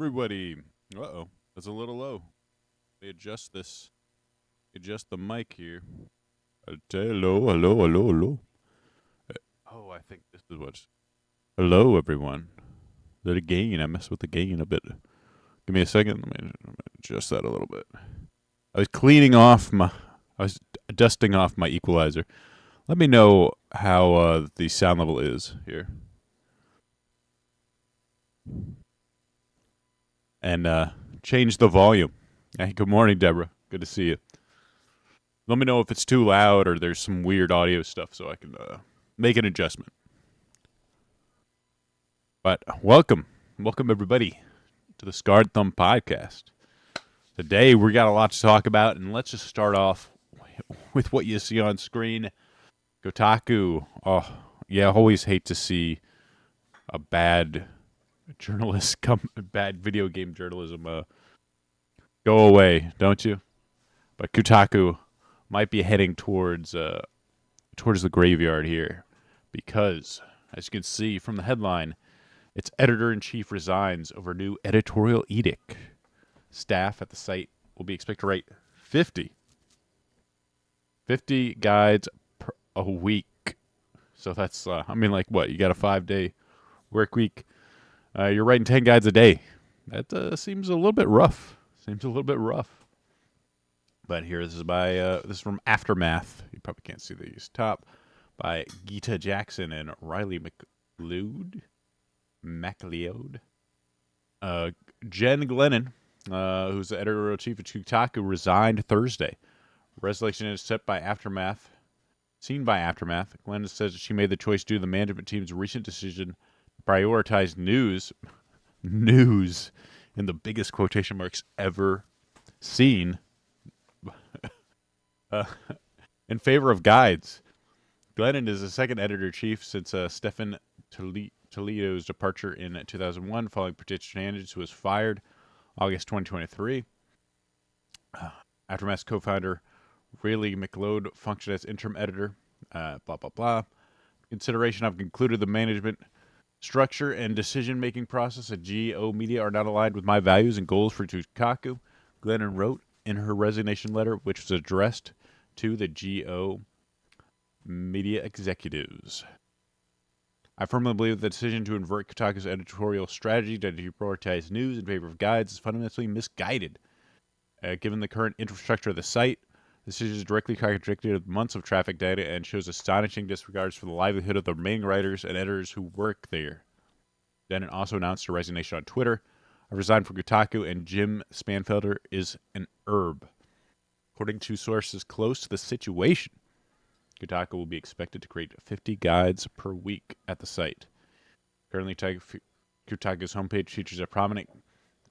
everybody. Uh-oh, that's a little low. Let me adjust this. Adjust the mic here. Hello, hello, hello, hello. Oh, I think this is what's... Hello, everyone. The gain, I messed with the gain a bit. Give me a second. Let me adjust that a little bit. I was dusting off my equalizer. Let me know how the sound level is here. And change the volume. Hey, good morning, Deborah. Good to see you. Let me know if it's too loud or there's some weird audio stuff so I can make an adjustment. But welcome everybody to the Scarred Thumb Podcast. Today we got a lot to talk about, and let's just start off with what you see on screen. Kotaku. Oh, yeah, I always hate to see a bad bad video game journalism go away, don't you? But Kotaku might be heading towards the graveyard here, because as you can see from the headline, its editor-in-chief resigns over new editorial edict. Staff at the site will be expected to write 50 guides a week. So that's, like what? You got a 5-day work week. You're writing 10 guides a day. That seems a little bit rough. But here, this is from Aftermath. You probably can't see these top, by Geeta Jackson and Riley McLeod. Jen Glennon, who's the editor-in-chief of Kotaku, resigned Thursday. Resignation is seen by Aftermath. Glennon says that she made the choice due to the management team's recent decision to prioritize news in the biggest quotation marks ever seen, in favor of guides. Glennon is the second editor-in-chief since Stefan Toledo's departure in 2001 following potential shenanigans, who was fired August 2023. Aftermath's co-founder Riley McLeod functioned as interim editor. Consideration, I've concluded the management structure and decision-making process at GO Media are not aligned with my values and goals for Kotaku, Glennon wrote in her resignation letter, which was addressed to the GO Media executives. I firmly believe the decision to invert Kotaku's editorial strategy to deprioritize news in favor of guides is fundamentally misguided. Given the current infrastructure of the site, the decision is directly contradictory with months of traffic data and shows astonishing disregards for the livelihood of the remaining writers and editors who work there. Denon also announced her resignation on Twitter. I resigned from Kotaku, and Jim Spanfelder is an herb. According to sources close to the situation, Kotaku will be expected to create 50 guides per week at the site. Currently, Kotaku's homepage features a prominent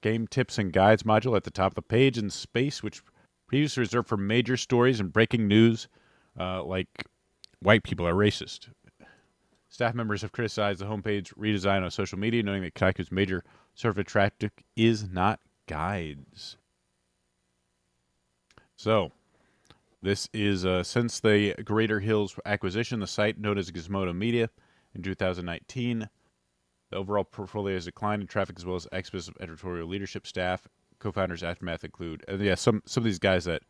game tips and guides module at the top of the page in space, which previously reserved for major stories and breaking news, like white people are racist. Staff members have criticized the homepage redesign on social media, noting that Kotaku's major source of traffic is not guides. So, this is since the Greater Hills acquisition, the site known as Gizmodo Media in 2019. The overall portfolio has declined in traffic as well as experts of editorial leadership staff. Co-founders Aftermath include, some of these guys that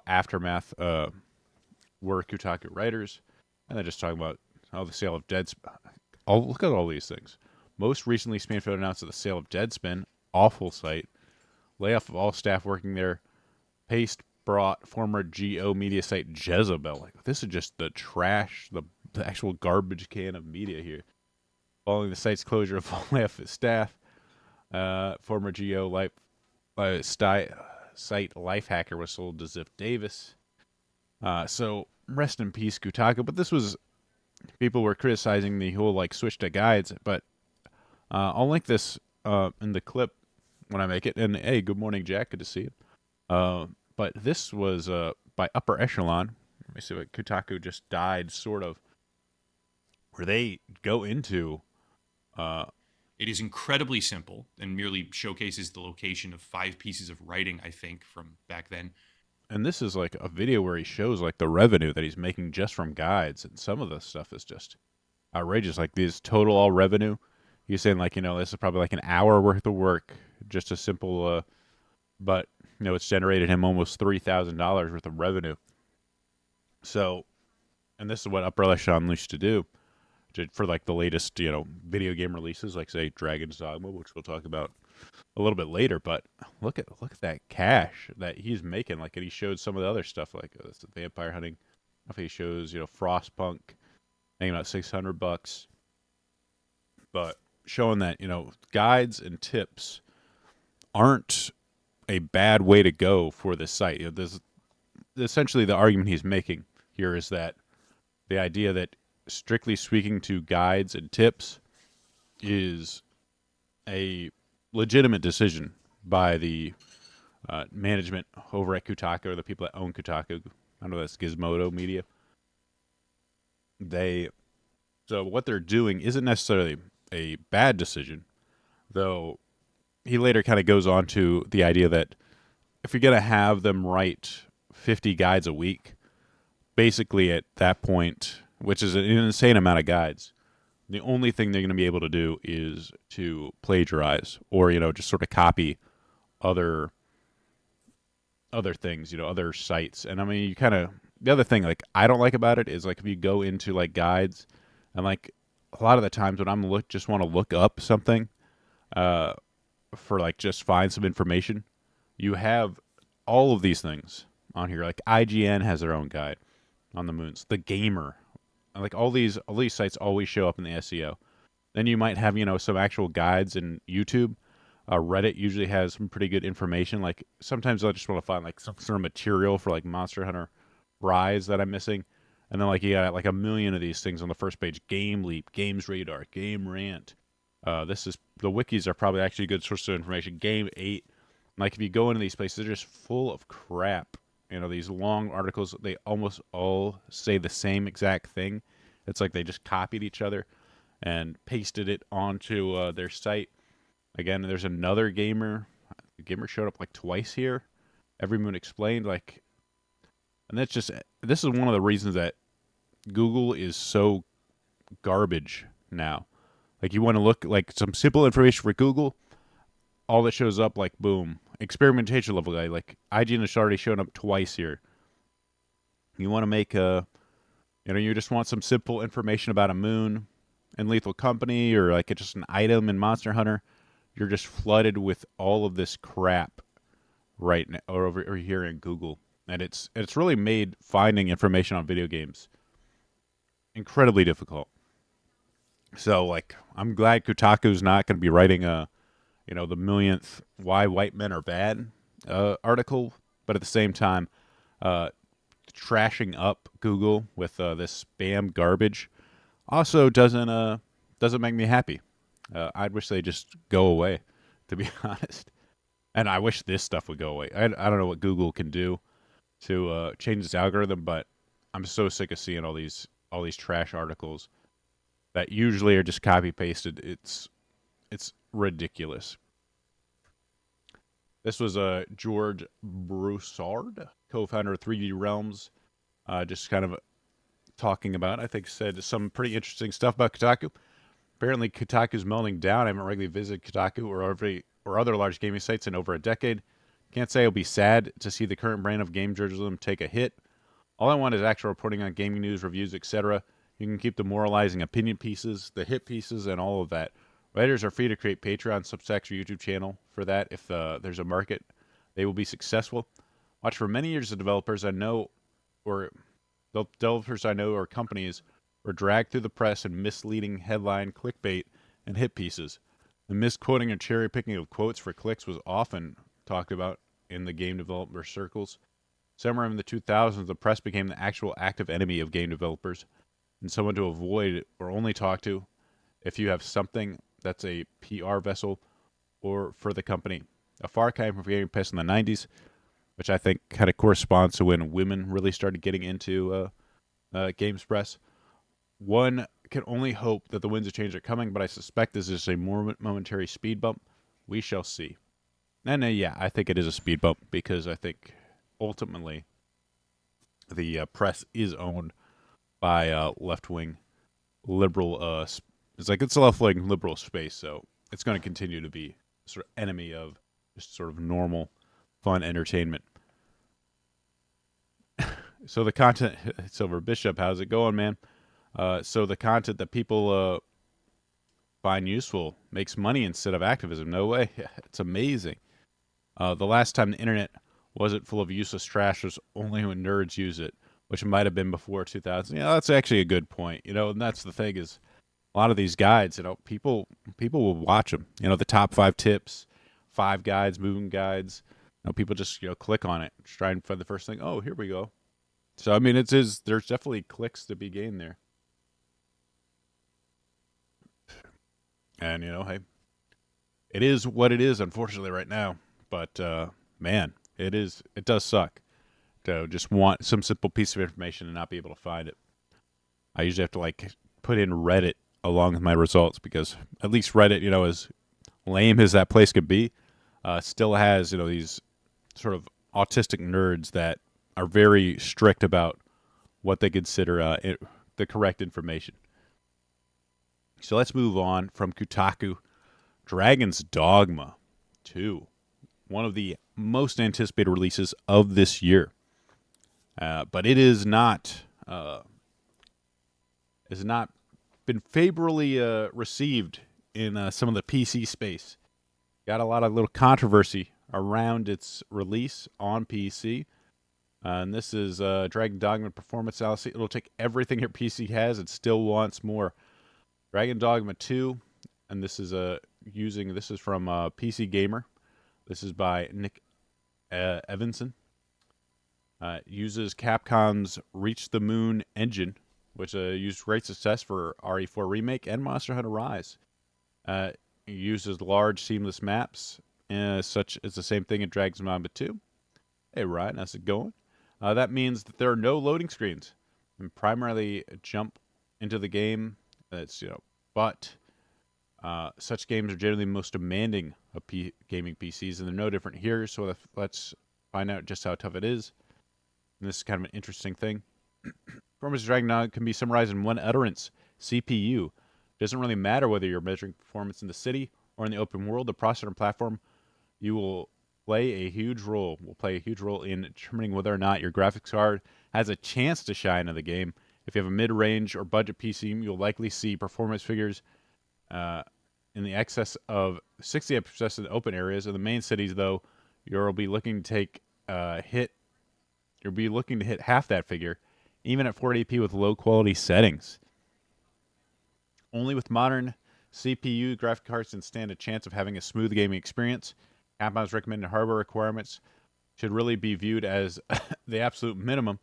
Aftermath were Kotaku writers, and they're just talking about the sale of Deadspin. Look at all these things. Most recently, Spanfield announced that the sale of Deadspin, awful site, layoff of all staff working there. Paste brought former GO media site Jezebel. Like, this is just the trash, the actual garbage can of media here. Following the site's closure of all layoff of staff, former GO site Lifehacker was sold to Ziff Davis. So rest in peace, Kotaku. But this was, people were criticizing the whole switch to guides. But I'll link this in the clip when I make it. And hey, good morning, Jack. Good to see you. But this was by Upper Echelon. Let me see what Kotaku just died, sort of, where they go into... It is incredibly simple and merely showcases the location of 5 pieces of writing, I think, from back then. And this is like a video where he shows the revenue that he's making just from guides. And some of the stuff is just outrageous. Like this total all revenue. He's saying this is probably an hour worth of work just a simple, but it's generated him almost $3,000 worth of revenue. So, and this is what Upper Echelon used to do for like the latest, video game releases, like say Dragon's Dogma, which we'll talk about a little bit later. But look at that cash that he's making. Like, and he showed some of the other stuff, like this vampire hunting. If he shows, Frostpunk, making about $600, but showing that guides and tips aren't a bad way to go for this site. This essentially the argument he's making here is that the idea that strictly speaking to guides and tips is a legitimate decision by the management over at Kotaku, or the people that own Kotaku. I know that's Gizmodo Media. So what they're doing isn't necessarily a bad decision, though he later kind of goes on to the idea that if you're going to have them write 50 guides a week, basically at that point, which is an insane amount of guides, the only thing they're going to be able to do is to plagiarize or, just sort of copy other things, other sites. And I mean, the other thing, like, I don't like about it is, like, if you go into, like, guides and, like, a lot of the times when I'm just want to look up something, for, like, just find some information, you have all of these things on here. Like, IGN has their own guide on the moons. The Gamer, like, all these sites always show up in the SEO. Then you might have, some actual guides in YouTube. Reddit usually has some pretty good information. Like, sometimes I just want to find, like, some sort of material for, like, Monster Hunter Rise that I'm missing. And then, like, you got, like, a million of these things on the first page. Game Leap, Games Radar, Game Rant. The wikis are probably actually a good source of information. Game 8. Like, if you go into these places, they're just full of crap. These long articles, they almost all say the same exact thing. It's like they just copied each other and pasted it onto their site. Again, there's another gamer. The gamer showed up like twice here. Every Moon Explained, like, and this is one of the reasons that Google is so garbage now. Like, you want to look like some simple information for Google, all that shows up, like, boom, experimentation level guy. Like, IGN has already shown up twice here. You want to make you just want some simple information about a moon in Lethal Company, or like just an item in Monster Hunter. You're just flooded with all of this crap right now, or over here in Google, and it's really made finding information on video games incredibly difficult. So, like, I'm glad Kotaku's not going to be writing the millionth "Why White Men Are Bad" article, but at the same time, trashing up Google with this spam garbage also doesn't make me happy. I'd wish they just go away, to be honest. And I wish this stuff would go away. I don't know what Google can do to change its algorithm, but I'm so sick of seeing all these trash articles that usually are just copy pasted. It's ridiculous. This was George Broussard, co-founder of 3D Realms, just kind of talking about, I think, said some pretty interesting stuff about Kotaku. Apparently, Kotaku's melting down. I haven't regularly visited Kotaku or other large gaming sites in over a decade. Can't say I'll be sad to see the current brand of game journalism take a hit. All I want is actual reporting on gaming news, reviews, etc. You can keep the moralizing opinion pieces, the hit pieces, and all of that. Writers are free to create Patreon, Substacks, or YouTube channel for that. If there's a market, they will be successful. Watch for many years of developers I know or companies were dragged through the press in misleading headline, clickbait, and hit pieces. The misquoting and cherry picking of quotes for clicks was often talked about in the game developer circles. Somewhere in the 2000s, the press became the actual active enemy of game developers and someone to avoid or only talk to if you have something that's a PR vessel or for the company. A far cry from getting pissed in the 90s, which I think kind of corresponds to when women really started getting into games press. One can only hope that the winds of change are coming, but I suspect this is a more momentary speed bump. We shall see. And yeah, I think it is a speed bump because I think ultimately the press is owned by left-wing liberal. It's a left-wing liberal space, so it's going to continue to be sort of enemy of just sort of normal, fun entertainment. So the content, Silver Bishop, how's it going, man? So the content that people find useful makes money instead of activism. No way. It's amazing. The last time the internet wasn't full of useless trash was only when nerds use it, which might have been before 2000. Yeah, that's actually a good point. And that's the thing is a lot of these guides, people will watch them. The top 5 tips, 5 guides, moving guides. People just click on it, just try and find the first thing. Oh, here we go. So I mean, there's definitely clicks to be gained there. And hey, it is what it is, unfortunately, right now. But man, it does suck to just want some simple piece of information and not be able to find it. I usually have to put in Reddit along with my results because at least Reddit, as lame as that place could be, still has these sort of autistic nerds that are very strict about what they consider the correct information. So let's move on from Kotaku. Dragon's Dogma 2, one of the most anticipated releases of this year. But it is not has not been favorably received in some of the PC space. Got a lot of little controversy around its release on PC. And this is Dragon Dogma Performance Analysis. It'll take everything your PC has and still wants more. Dragon Dogma 2, and this is from PC Gamer. This is by Nick Evanson. Uses Capcom's Reach the Moon engine, which used great success for RE4 Remake and Monster Hunter Rise. It uses large seamless maps, such as the same thing in Dragon's Dogma 2. Hey Ryan, how's it going? That means that there are no loading screens, and primarily jump into the game. But such games are generally most demanding of gaming PCs, and they're no different here. So let's find out just how tough it is. And this is kind of an interesting thing. Performance of Dragon Dogma can be summarized in one utterance: CPU. It doesn't really matter whether you're measuring performance in the city or in the open world. The processor and platform will play a huge role in determining whether or not your graphics card has a chance to shine in the game. If you have a mid-range or budget PC, you'll likely see performance figures in the excess of 60 FPS in the open areas. In the main cities, though, you'll be looking to hit half that figure, even at 480p with low-quality settings. Only with modern CPU graphic cards can stand a chance of having a smooth gaming experience. Capcom's recommended hardware requirements should really be viewed as the absolute minimum.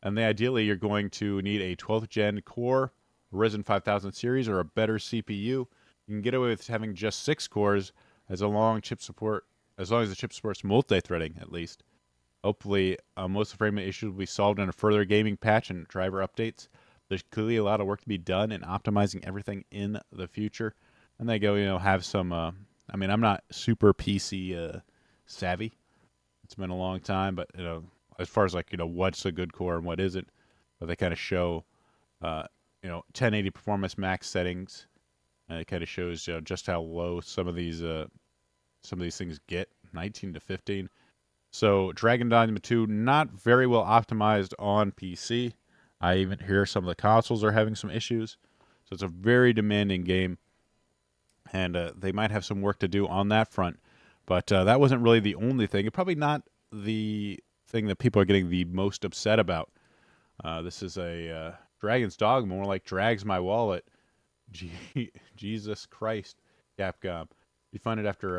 And ideally, you're going to need a 12th gen core, Ryzen 5000 series, or a better CPU. You can get away with having just 6 cores as long as the chip supports multi-threading, at least. Hopefully, most of the frame rate issues will be solved in a further gaming patch and driver updates. There's clearly a lot of work to be done in optimizing everything in the future. And they go, have some. I'm not super PC savvy. It's been a long time, but as far as what's a good core and what isn't, but they kind of show 1080 performance max settings, and it kind of shows just how low some of these things get, 19 to 15. So Dragon Dogma 2 not very well optimized on PC. I even hear some of the consoles are having some issues. So it's a very demanding game, and they might have some work to do on that front. But that wasn't really the only thing. It's probably not the thing that people are getting the most upset about. This is a Dragon's Dogma, more like Drags My Wallet. Jesus Christ, Capcom. You find it after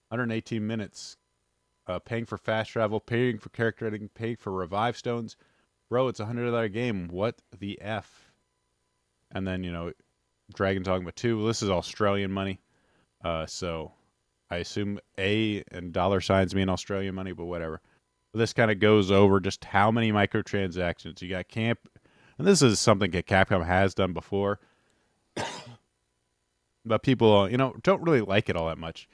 118 minutes, paying for fast travel, paying for character editing, paying for revive stones. Bro, it's a $100 game. What the F? And then, Dragon's Dogma 2. This is Australian money. So I assume A and dollar signs mean Australian money, but whatever. This kind of goes over just how many microtransactions. You got and this is something that Capcom has done before. But people, don't really like it all that much.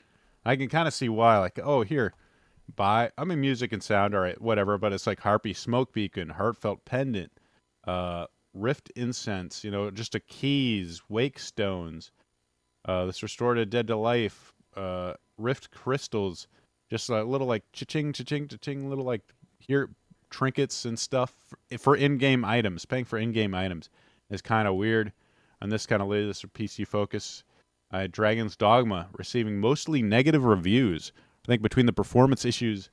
I can kind of see why. Here, music and sound, all right, whatever. But it's like Harpy Smoke Beacon, Heartfelt Pendant, Rift Incense, just a keys, Wake Stones, this Restored a Dead to Life, rift crystals, just a little like cha-ching, cha-ching, cha-ching, little like here trinkets and stuff for in-game items. Paying for in-game items is kind of weird, and this kind of latest PC focus. Dragon's Dogma receiving mostly negative reviews. I think between the performance issues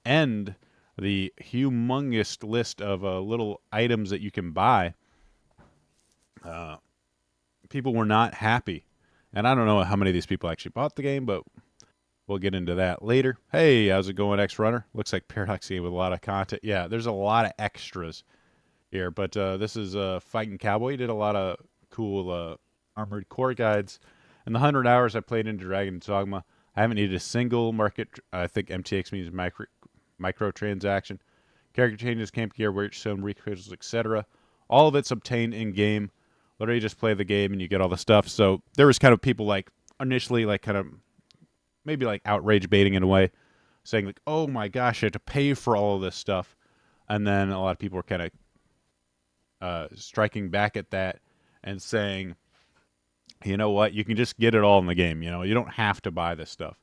and the humongous list of little items that you can buy, people were not happy. And I don't know how many of these people actually bought the game, but we'll get into that later. Hey, how's it going, X-Runner? Looks like Paradox game with a lot of content. Yeah, there's a lot of extras here, but this is Fighting Cowboy. He did a lot of cool armored core guides. In the 100 hours I played into Dragon's Dogma, I haven't needed a single market. I think MTX means microtransaction. Character changes, camp gear, witch stone, recrystals, etc. All of it's obtained in game. Literally just play the game and you get all the stuff. So there was kind of people like initially like kind of maybe like outrage baiting in a way, saying like, "Oh my gosh, I had to pay for all of this stuff," and then a lot of people were kind of striking back at that and saying, "You know what? You can just get it all in the game. You know, you don't have to buy this stuff.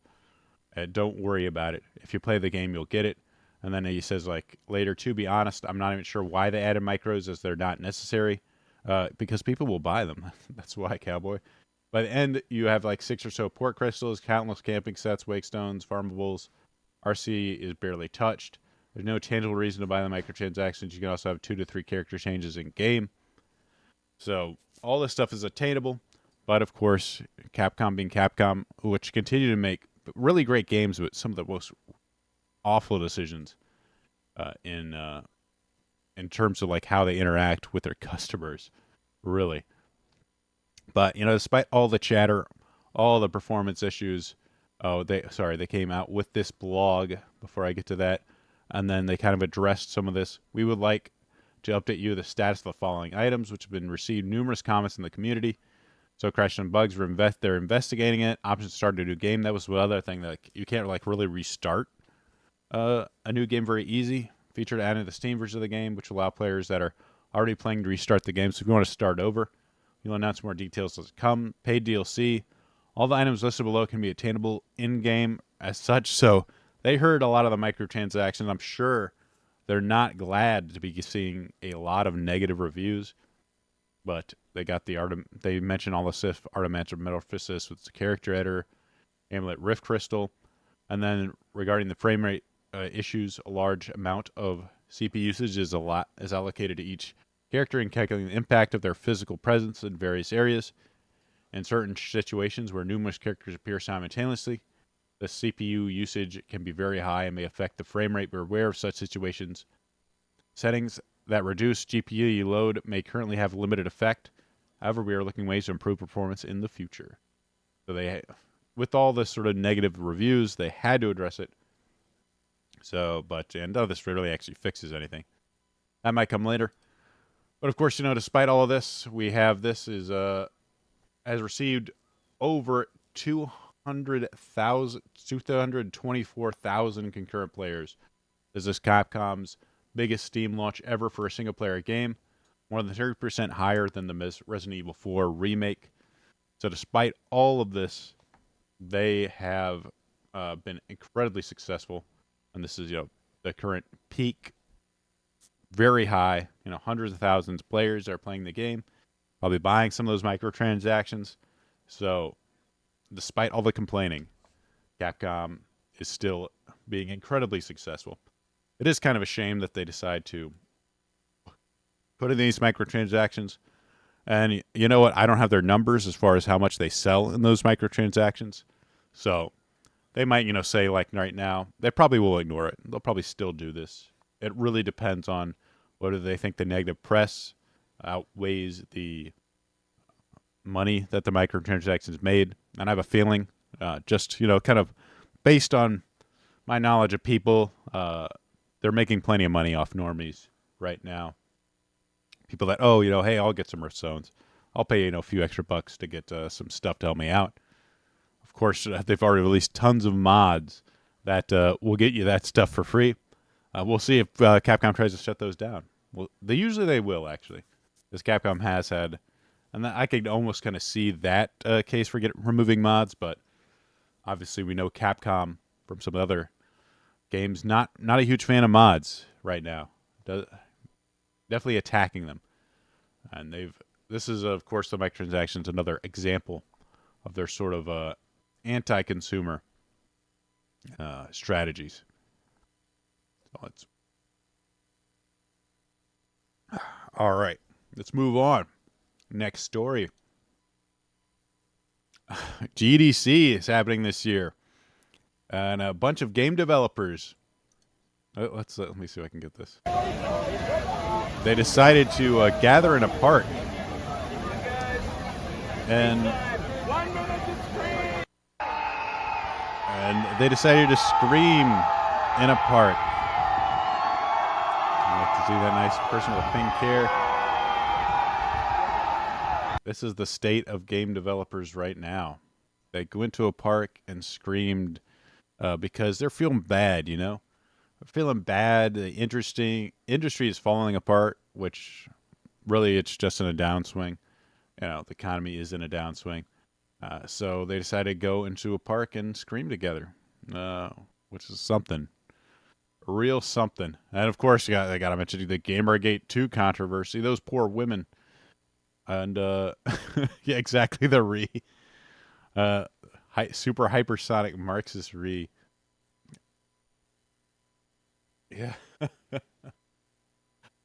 Don't worry about it. If you play the game, you'll get it." And then he says like later, to be honest, I'm not even sure why they added micros as they're not necessary, because people will buy them. That's why, Cowboy. By the end, you have like 6 or so port crystals, countless camping sets, wake stones, farmables. RC is barely touched. There's no tangible reason to buy the microtransactions. You can also have 2 to 3 character changes in game. So all this stuff is attainable. But of course, Capcom being Capcom, which continue to make really great games with some of the most awful decisions in terms of like how they interact with their customers, really. But you know, despite all the chatter, all the performance issues, they came out with this blog. Before I get to that, and then they kind of addressed some of this. We would like to update you the status of the following items, which have been received numerous comments in the community. So Crash and Bugs, they're investigating it. Options to start a new game. That was the other thing that like, you can't like really restart a new game very easy. Featured added to the Steam version of the game, which will allow players that are already playing to restart the game. So if you want to start over, you'll announce more details as it come. Paid DLC. All the items listed below can be attainable in-game as such. So they heard a lot of the microtransactions. I'm sure they're not glad to be seeing a lot of negative reviews. But they got they mentioned all the Sith Artimancer Metamorphosis with the character editor, Amulet Rift Crystal. And then regarding the frame rate issues, a large amount of CPU usage is allocated to each character in calculating the impact of their physical presence in various areas. In certain situations where numerous characters appear simultaneously, the CPU usage can be very high and may affect the frame rate. Be aware of such situations. Settings that reduce GPU load may currently have limited effect. However, we are looking at ways to improve performance in the future. So with all this sort of negative reviews, they had to address it. So, and none of this really actually fixes anything. That might come later. But of course, you know, despite all of this, we have has received over 224,000 concurrent players. This is Capcom's biggest Steam launch ever for a single-player game, more than 30% higher than the Resident Evil 4 remake. So despite all of this, they have been incredibly successful. And this is, you know, the current peak, very high. You know, hundreds of thousands of players are playing the game. I'll be buying some of those microtransactions. So, despite all the complaining, Capcom is still being incredibly successful. It is kind of a shame that they decide to put in these microtransactions. And you know what? I don't have their numbers as far as how much they sell in those microtransactions. So, they might, you know, say like right now, they probably will ignore it. They'll probably still do this. It really depends on whether they think the negative press outweighs the money that the microtransactions made. And I have a feeling, just, you know, kind of based on my knowledge of people, they're making plenty of money off normies right now. People that, oh, you know, hey, I'll get some Rift Zones. I'll pay, you know, a few extra bucks to get some stuff to help me out. Of course, they've already released tons of mods that will get you that stuff for free. We'll see if Capcom tries to shut those down. Well, they will, actually. Because Capcom has had, and I could almost kind of see that case for removing mods, but Obviously, we know Capcom from some other games. Not a huge fan of mods right now. Definitely attacking them, and they've. This is of course the microtransactions, another example of their sort of anti-consumer strategies. So let's. All right, let's move on. Next story. GDC is happening this year, and a bunch of game developers. Let me see if I can get this. They decided to gather in a park, and they decided to scream in a park. I like to see that nice person with pink hair. This is the state of game developers right now. They went to a park and screamed because they're feeling bad, you know? They're feeling bad. The industry is falling apart, which really it's just in a downswing. You know, the economy is in a downswing. So they decided to go into a park and scream together, which is something. Real something. And of course, I got to mention the Gamergate 2 controversy. Those poor women. And, yeah, exactly, the Re. Super hypersonic Marxist Re. Yeah.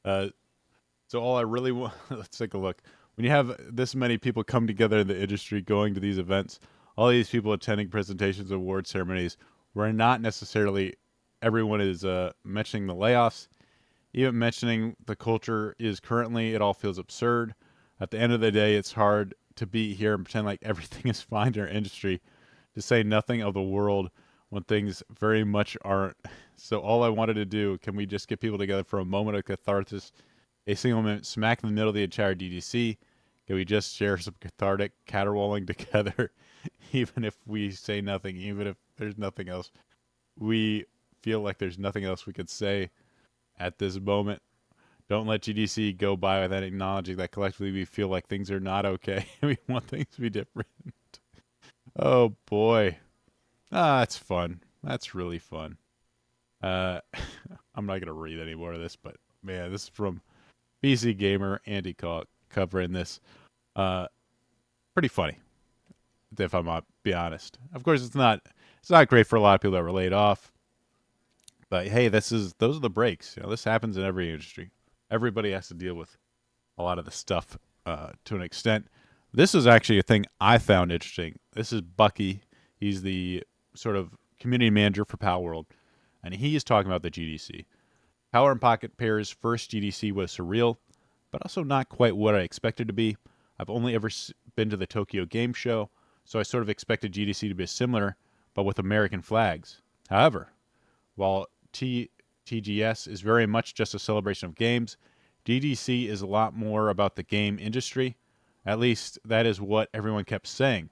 So all I really want, let's take a look. When you have this many people come together in the industry going to these events, all these people attending presentations, award ceremonies, where not necessarily everyone is mentioning the layoffs, even mentioning the culture is currently, it all feels absurd. At the end of the day, it's hard to be here and pretend like everything is fine in our industry, to say nothing of the world when things very much aren't. So all I wanted to do, can we just get people together for a moment of catharsis, a single minute smack in the middle of the entire DDC? Can we just share some cathartic caterwauling together, even if we say nothing, even if there's nothing else? We feel like there's nothing else we could say at this moment. Don't let GDC go by without acknowledging that collectively we feel like things are not okay. We want things to be different. Oh boy. That's fun. That's really fun. I'm not going to read any more of this, but man, this is from PC Gamer, Andy covering this. Pretty funny, if I'm not be honest. Of course, it's not great for a lot of people that were laid off. But hey, those are the breaks. You know, this happens in every industry. Everybody has to deal with a lot of the stuff to an extent. This is actually a thing I found interesting. This is Bucky. He's the sort of community manager for Pal World, and he is talking about the GDC. Power and Pocket Pair's first GDC was surreal, but also not quite what I expected to be. I've only ever been to the Tokyo Game Show, so I sort of expected GDC to be similar, but with American flags. However, while TGS is very much just a celebration of games, GDC is a lot more about the game industry. At least that is what everyone kept saying.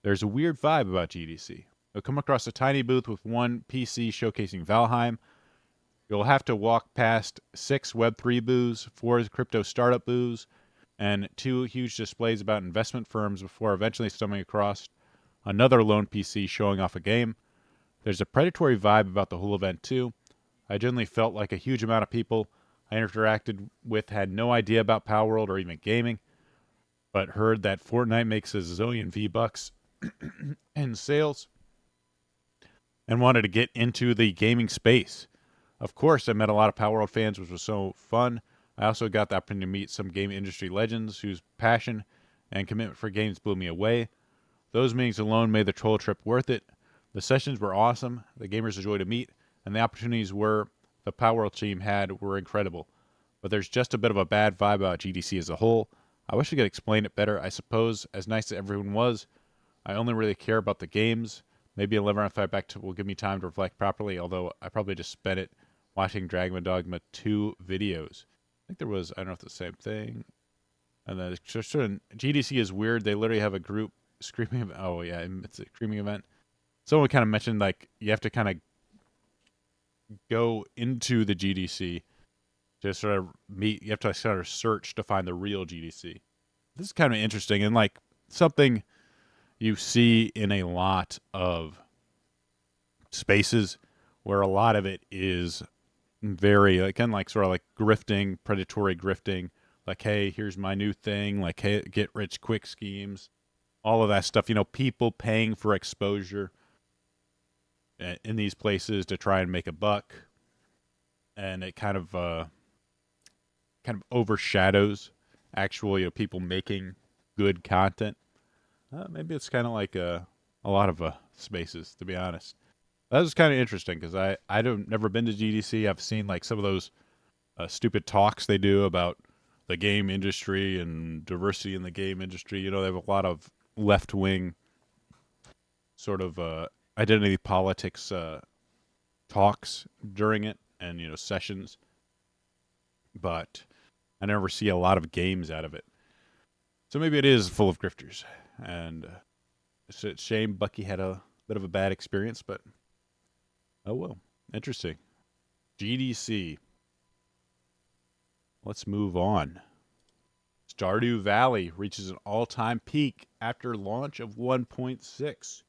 There's a weird vibe about GDC. You'll come across a tiny booth with one PC showcasing Valheim. You'll have to walk past 6 Web3 booths, 4 crypto startup booths, and 2 huge displays about investment firms before eventually stumbling across another lone PC showing off a game. There's a predatory vibe about the whole event too. I generally felt like a huge amount of people I interacted with had no idea about Power World or even gaming, but heard that Fortnite makes a zillion V-Bucks in sales and wanted to get into the gaming space. Of course, I met a lot of Power World fans, which was so fun. I also got the opportunity to meet some game industry legends whose passion and commitment for games blew me away. Those meetings alone made the troll trip worth it. The sessions were awesome, the gamers a joy to meet, and the opportunities the Power World team had were incredible. But there's just a bit of a bad vibe about GDC as a whole. I wish I could explain it better. I suppose, as nice as everyone was, I only really care about the games. Maybe 11 out of 5 back to will give me time to reflect properly, although I probably just spent it watching Dogma 2 videos. I think there was, I don't know if it's the same thing. And then GDC is weird. They literally have a group screaming. Oh, yeah, it's a screaming event. Someone kind of mentioned, like, you have to kind of go into the GDC to sort of meet. You have to sort of search to find the real GDC. This is kind of interesting and, like, something, you see in a lot of spaces where a lot of it is very like kind of like sort of like grifting, predatory grifting. Like, hey, here's my new thing. Like, hey, get rich quick schemes, all of that stuff. People paying for exposure in these places to try and make a buck, and it kind of overshadows actual people making good content. Maybe it's kind of like a lot of spaces, to be honest. That was kind of interesting because I don't never been to GDC. I've seen like some of those stupid talks they do about the game industry and diversity in the game industry. They have a lot of left wing sort of identity politics talks during it, and sessions, but I never see a lot of games out of it. So maybe it is full of grifters, and it's a shame Bucky had a bit of a bad experience, but oh well. Interesting. GDC. Let's move on. Stardew Valley reaches an all-time peak after launch of 1.6.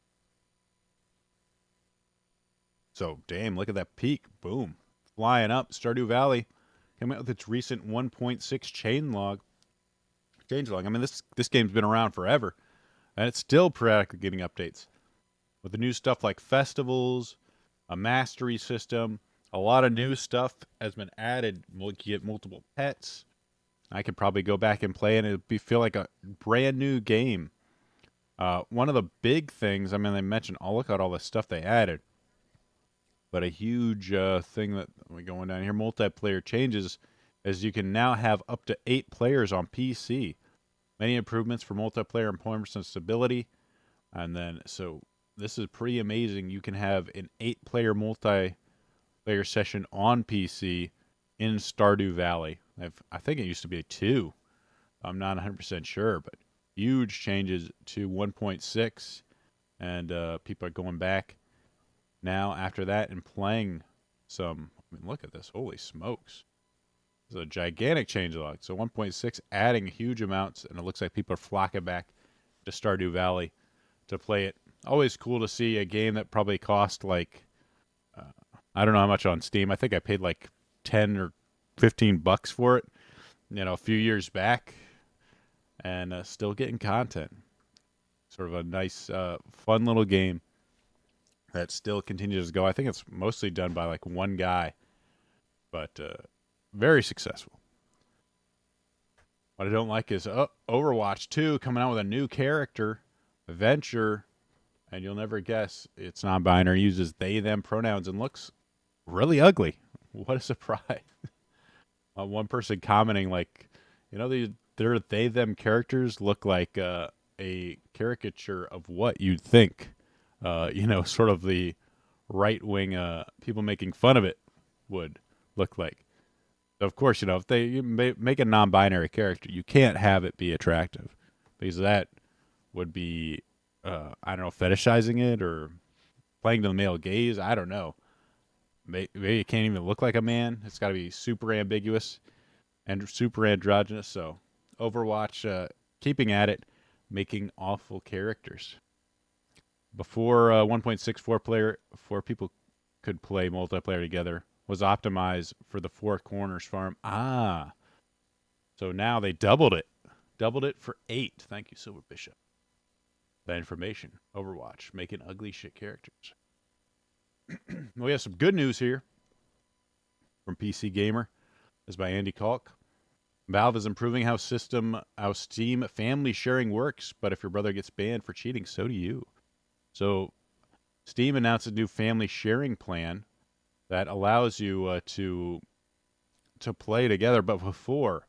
So, damn, look at that peak. Boom. Flying up. Stardew Valley coming out with its recent 1.6 changelog. I mean, this game's been around forever, and it's still periodically getting updates. With the new stuff like festivals, a mastery system, a lot of new stuff has been added. You get multiple pets. I could probably go back and play, and it'd feel like a brand new game. One of the big things, I mean, they mentioned, oh, look at all the stuff they added. But a huge thing that we're going down here, multiplayer changes, is you can now have up to 8 players on PC. Many improvements for multiplayer performance and stability. And then, so this is pretty amazing. You can have an 8-player multiplayer session on PC in Stardew Valley. I think it used to be a 2. I'm not 100% sure, but huge changes to 1.6, and people are going back now after that and playing some. I mean, look at this. Holy smokes. It's a gigantic changelog. So 1.6 adding huge amounts, and it looks like people are flocking back to Stardew Valley to play it. Always cool to see a game that probably cost like, I don't know how much on Steam. I think I paid like 10 or $15 for it, a few years back, and still getting content. Sort of a nice, fun little game that still continues to go. I think it's mostly done by like one guy, but very successful. What I don't like is Overwatch 2 coming out with a new character, Venture, and you'll never guess it's non-binary, uses they, them pronouns, and looks really ugly. What a surprise. One person commenting like, their they, them characters look like a caricature of what you'd think, sort of the right-wing people making fun of it would look like. So of course, if they make a non-binary character, you can't have it be attractive, because that would be, I don't know, fetishizing it or playing to the male gaze. I don't know. Maybe it can't even look like a man. It's got to be super ambiguous and super androgynous. So Overwatch, keeping at it, making awful characters. Before 1.64 4 people could play multiplayer together, was optimized for the Four Corners farm. So now they doubled it for 8. Thank you, Silver Bishop. That information. Overwatch, making ugly shit characters. We have some good news here from PC Gamer. This is by Andy Kalk. Valve is improving how Steam family sharing works, but if your brother gets banned for cheating, so do you. So Steam announced a new family sharing plan that allows you to play together, but before,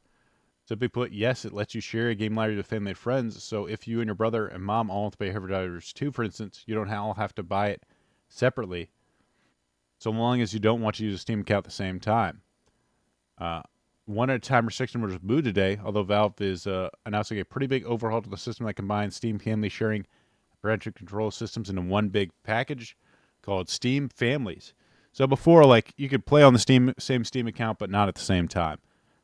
simply put, yes, it lets you share a game library with family and friends. So if you and your brother and mom all want to play Helldivers 2, for instance, you don't all have to buy it separately, so long as you don't want to use a Steam account at the same time. One-at-a-time restriction was removed today, although Valve is announcing a pretty big overhaul to the system that combines Steam family sharing and parental control systems into one big package called Steam Families. So before, like, you could play on the same Steam account, but not at the same time.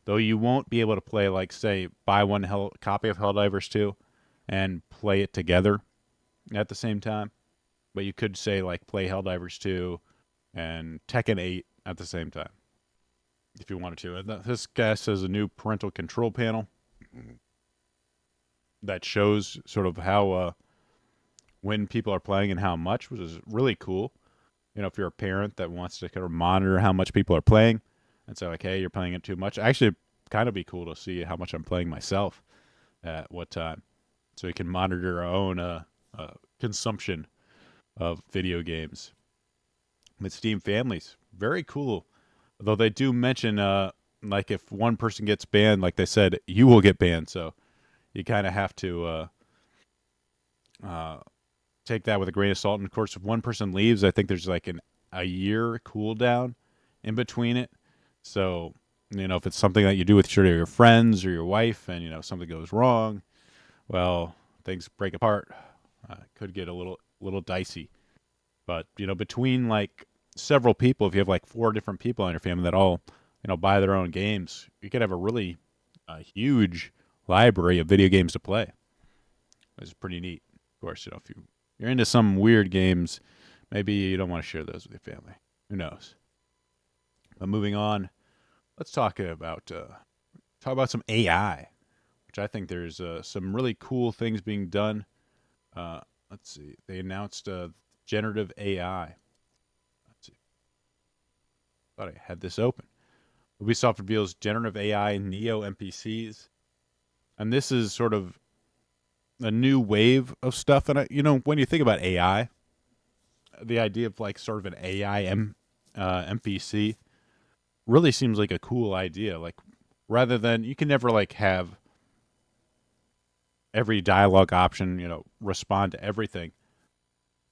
Though you won't be able to play, like, say, buy one copy of Helldivers 2 and play it together at the same time. But you could say like play Helldivers 2 and Tekken 8 at the same time if you wanted to. And this guy says a new parental control panel that shows sort of how when people are playing and how much, which is really cool. You know, if you're a parent that wants to kind of monitor how much people are playing and say like, hey, you're playing it too much. Actually, kind of be cool to see how much I'm playing myself at what time, so you can monitor our own consumption of video games. With Steam Families, very cool. Though they do mention, like if one person gets banned, like they said, you will get banned. So you kind of have to take that with a grain of salt. And of course, if one person leaves, I think there's like a year cooldown in between it. So, you know, if it's something that you do with your friends or your wife and, you know, something goes wrong, well, things break apart. Could get a little dicey. But, you know, between like several people, if you have like 4 different people in your family that all, you know, buy their own games, you could have a really huge library of video games to play. Which is pretty neat. Of course, you know, if you're into some weird games, maybe you don't want to share those with your family. Who knows? But moving on, let's talk about some AI, which I think there's some really cool things being done. Let's see. They announced generative AI. Let's see. Thought I had this open. Ubisoft reveals generative AI Neo NPCs, and this is sort of a new wave of stuff. And you know, when you think about AI, the idea of like sort of an AI NPC really seems like a cool idea. Like, rather than, you can never like have every dialogue option, you know, respond to everything.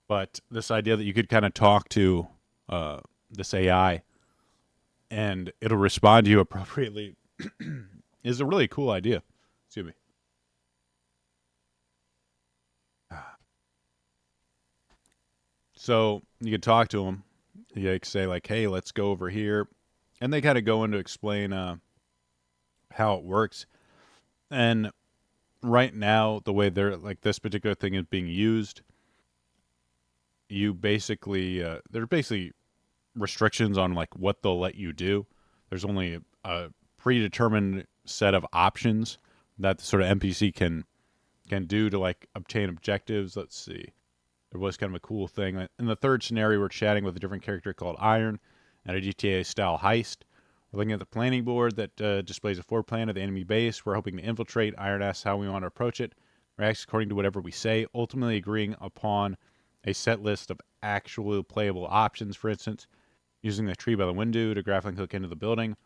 But this idea that you could kind of talk to this AI and it'll respond to you appropriately is a really cool idea. Excuse me. So you could talk to them. You could say like, hey, let's go over here. And they kind of go in to explain how it works. And right now, the way they're like this particular thing is being used, you basically there are basically restrictions on like what they'll let you do. There's only a predetermined set of options that the sort of NPC can do to like obtain objectives. Let's see. There was kind of a cool thing. In the third scenario, we're chatting with a different character called Iron at a GTA-style heist. We're looking at the planning board that displays a floor plan of the enemy base. We're hoping to infiltrate. Iron asks how we want to approach it. Reacts according to whatever we say, ultimately agreeing upon a set list of actual playable options. For instance, using the tree by the window to grappling hook into the building,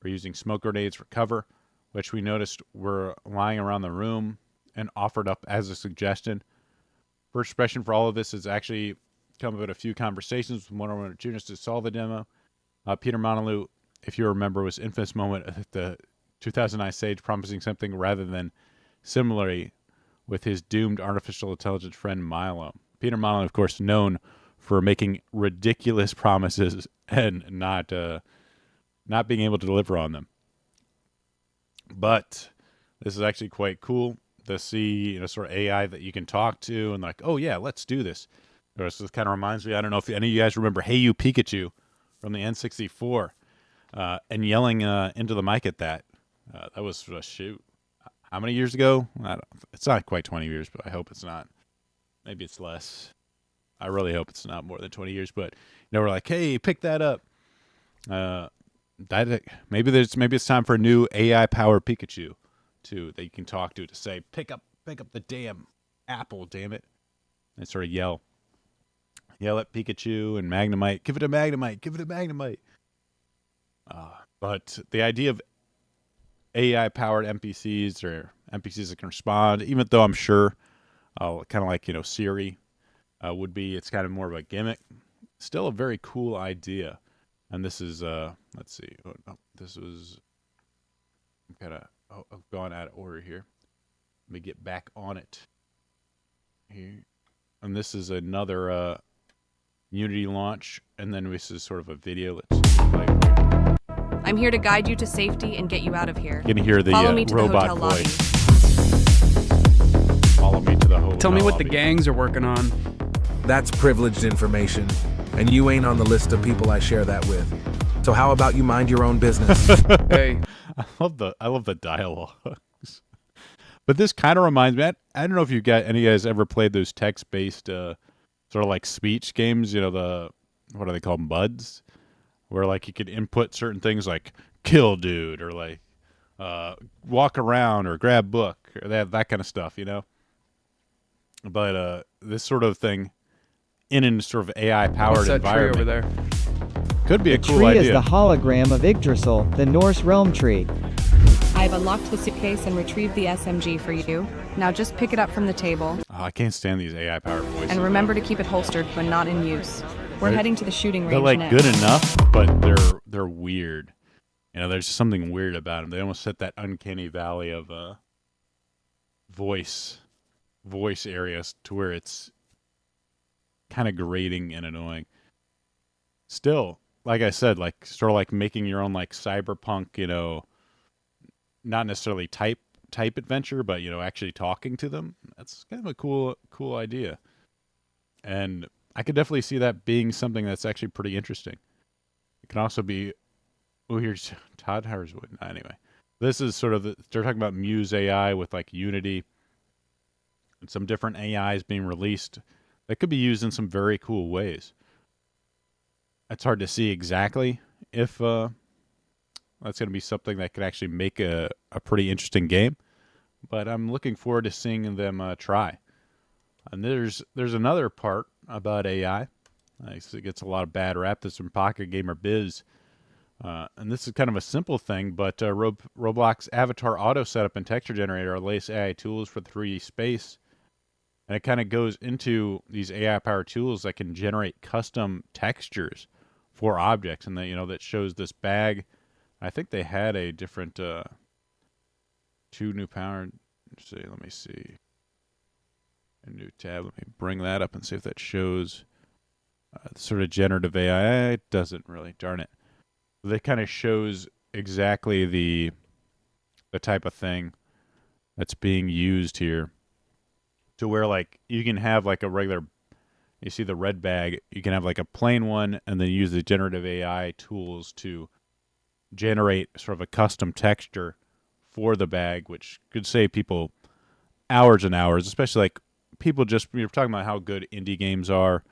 or using smoke grenades for cover, which we noticed were lying around the room and offered up as a suggestion. First impression for all of this has actually come about a few conversations with one of our juniors to solve the demo. Peter Monalou, if you remember, was infamous moment at the 2009 stage promising something rather than similarly with his doomed artificial intelligence friend Milo. Peter Monalou, of course, known for making ridiculous promises and not being able to deliver on them. But this is actually quite cool to see, you know, sort of AI that you can talk to and like, oh yeah, let's do this. This kind of reminds me, I don't know if any of you guys remember Hey You Pikachu from the N64 and yelling into the mic at that. That was shoot. How many years ago? It's not quite 20 years, but I hope it's not. Maybe it's less. I really hope it's not more than 20 years. But you know, we're like, hey, pick that up. Maybe it's time for a new AI powered Pikachu that you can talk to say, pick up the damn apple, damn it, and sort of yell at Pikachu and Magnemite. Give it a Magnemite. But the idea of AI-powered NPCs or NPCs that can respond, even though I'm sure, kind of like, you know, Siri would be, it's kind of more of a gimmick. Still a very cool idea. And this is, let's see. This was kind of, I've gone out of order here. Let me get back on it here. And this is another Unity launch. And then this is sort of a video. Let's play. I'm here to guide you to safety and get you out of here. You can hear the Follow me to robot the hotel voice. lobby. All follow me to the hotel. Tell me what the lobby. gangs are working on. That's privileged information, and you ain't on the list of people I share that with. So how about you mind your own business? Hey, I love the dialogues. But this kind of reminds me. I don't know if any of you guys ever played those text-based sort of like speech games. You know, what do they call them, buds, where like you could input certain things like "kill dude" or like walk around or grab book or that kind of stuff. You know. But this sort of thing in sort of AI powered what's that tree environment over there? could be a The cool tree idea. is the hologram of Yggdrasil, the Norse realm tree. I've unlocked the suitcase and retrieved the SMG for you. Now just pick it up from the table. Oh, I can't stand these AI powered voices. And remember to keep it holstered when not in use. We're They're- heading to the shooting They're range like next. good enough, but they're weird. You know, there's something weird about them. They almost hit that uncanny valley of voice areas to where it's kind of grating and annoying. Still, like I said, like sort of like making your own like cyberpunk, you know, not necessarily type adventure, but you know, actually talking to them. That's kind of a cool idea. And I could definitely see that being something that's actually pretty interesting. It can also be here's Todd Howardwood. Anyway. This is sort of they're talking about Muse AI with like Unity and some different AIs being released that could be used in some very cool ways. It's hard to see exactly if that's going to be something that could actually make a pretty interesting game, but I'm looking forward to seeing them try. And there's another part about AI. It gets a lot of bad rap. This from Pocket Gamer Biz. And this is kind of a simple thing, but Roblox Avatar Auto Setup and Texture Generator are the latest AI tools for 3D space. And it kind of goes into these AI-powered tools that can generate custom textures for objects. And that shows this bag. I think they had a different 2 new power. Let me see. A new tab. Let me bring that up and see if that shows sort of generative AI. It doesn't really. Darn it. That kind of shows exactly the type of thing that's being used here, to where like you can have like a regular, you see the red bag, you can have like a plain one and then use the generative AI tools to generate sort of a custom texture for the bag, which could save people hours and hours, especially like people just, you're talking about how good indie games are